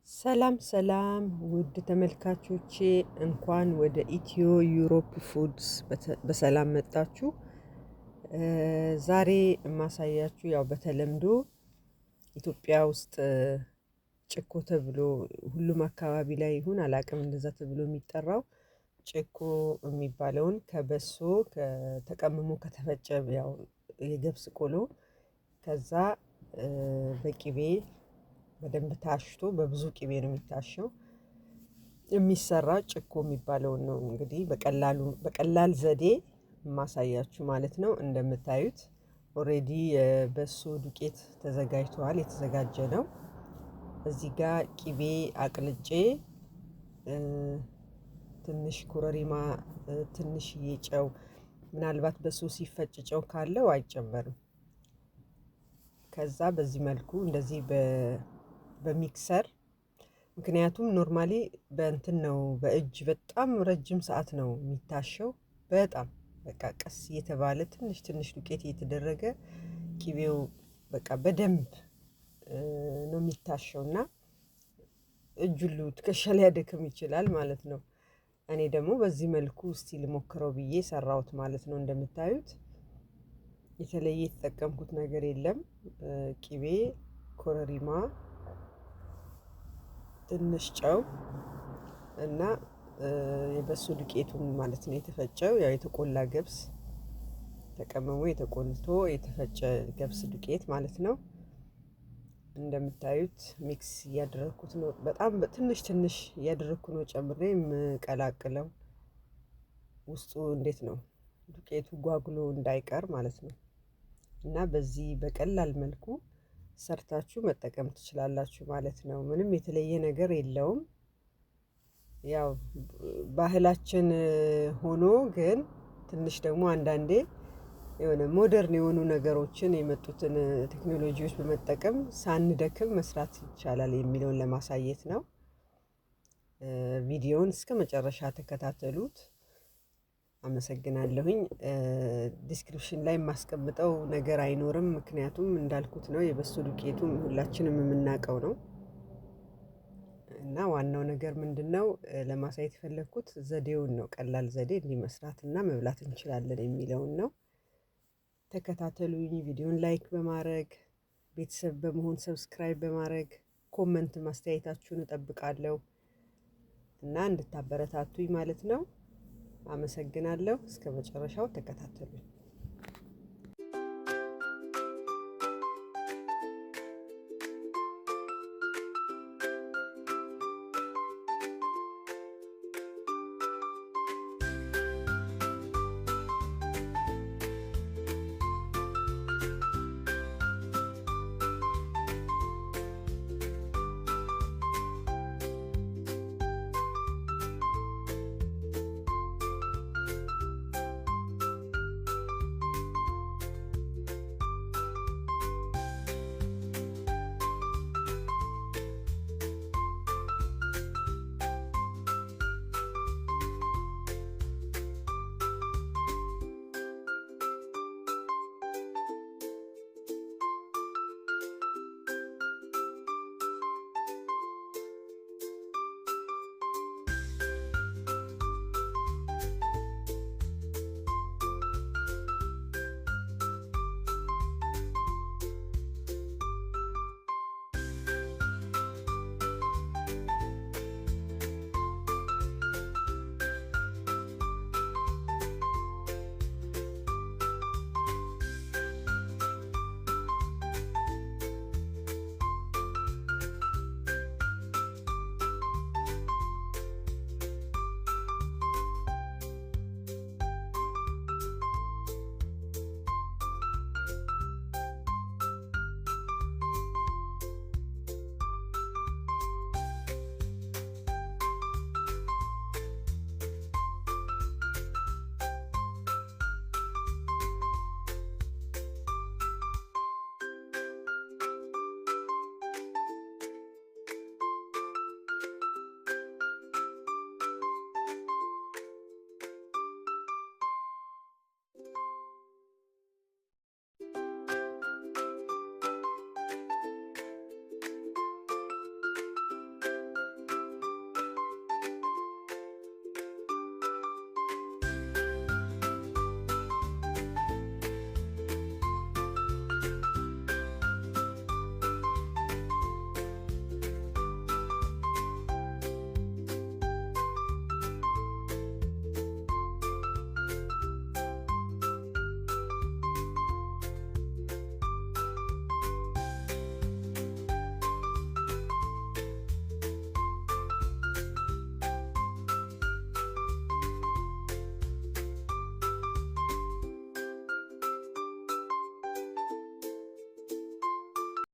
ሰላም ሰላም ውድ ተመልካቾቼ እንኳን ወደ ኢትዮ ዩሮፕ ፉድስ በሰላም መጣችሁ። ዛሬ የማሳያችሁ ያው በተለምዶ ኢትዮጵያ ውስጥ ጭኮ ተብሎ ሁሉም አካባቢ ላይ ይሁን አላቅም እንደዛ ተብሎ የሚጠራው ጭኮ የሚባለውን ከበሶ ተቀምሞ ከተፈጨ ያው የገብስ ቆሎ ከዛ በቂቤ በደንብ ታሽቶ በብዙ ቂቤ ነው የሚታሸው የሚሰራ ጭኮ የሚባለውን ነው እንግዲህ በቀላል ዘዴ ማሳያችሁ ማለት ነው። እንደምታዩት ኦሬዲ የበሶ ዱቄት ተዘጋጅቷል፣ የተዘጋጀ ነው። እዚህ ጋር ቂቤ አቅልጬ ትንሽ ኮረሪማ፣ ትንሽዬ ጨው፣ ምናልባት በሶ ሲፈጭ ጨው ካለው አይጨመርም። ከዛ በዚህ መልኩ እንደዚህ በሚክሰር ምክንያቱም ኖርማሊ በእንትን ነው በእጅ በጣም ረጅም ሰዓት ነው የሚታሸው። በጣም በቃ ቀስ እየተባለ ትንሽ ትንሽ ዱቄት እየተደረገ ቂቤው በቃ በደንብ ነው የሚታሸው እና እጅ ሁሉ ትከሻ ሊያደክም ይችላል ማለት ነው። እኔ ደግሞ በዚህ መልኩ እስቲ ልሞክረው ብዬ ሰራሁት ማለት ነው። እንደምታዩት የተለየ የተጠቀምኩት ነገር የለም። ቂቤ፣ ኮረሪማ፣ ትንሽ ጨው እና የበሶ ዱቄቱን ማለት ነው የተፈጨው ያው የተቆላ ገብስ ተቀምሞ የተቆልቶ የተፈጨ ገብስ ዱቄት ማለት ነው። እንደምታዩት ሚክስ እያደረኩት ነው። በጣም ትንሽ ትንሽ እያደረኩ ነው ጨምሬ የምቀላቅለው ውስጡ እንዴት ነው ዱቄቱ ጓጉሎ እንዳይቀር ማለት ነው። እና በዚህ በቀላል መልኩ ሰርታችሁ መጠቀም ትችላላችሁ ማለት ነው። ምንም የተለየ ነገር የለውም። ያው ባህላችን ሆኖ ግን ትንሽ ደግሞ አንዳንዴ የሆነ ሞደርን የሆኑ ነገሮችን የመጡትን ቴክኖሎጂዎች በመጠቀም ሳንደክም መስራት ይቻላል የሚለውን ለማሳየት ነው። ቪዲዮውን እስከ መጨረሻ ተከታተሉት። አመሰግናለሁኝ። ዲስክሪፕሽን ላይ የማስቀምጠው ነገር አይኖርም፣ ምክንያቱም እንዳልኩት ነው የበሶ ዱቄቱም ሁላችንም የምናውቀው ነው። እና ዋናው ነገር ምንድነው ለማሳየት የፈለኩት ዘዴውን ነው። ቀላል ዘዴ እንዲህ መስራት እና መብላት እንችላለን የሚለውን ነው። ተከታተሉኝ። ቪዲዮን ላይክ በማድረግ ቤተሰብ በመሆን ሰብስክራይብ በማድረግ ኮመንት ማስተያየታችሁን እጠብቃለሁ እና እንድታበረታቱኝ ማለት ነው። አመሰግናለሁ። እስከ መጨረሻው ተከታተሉኝ።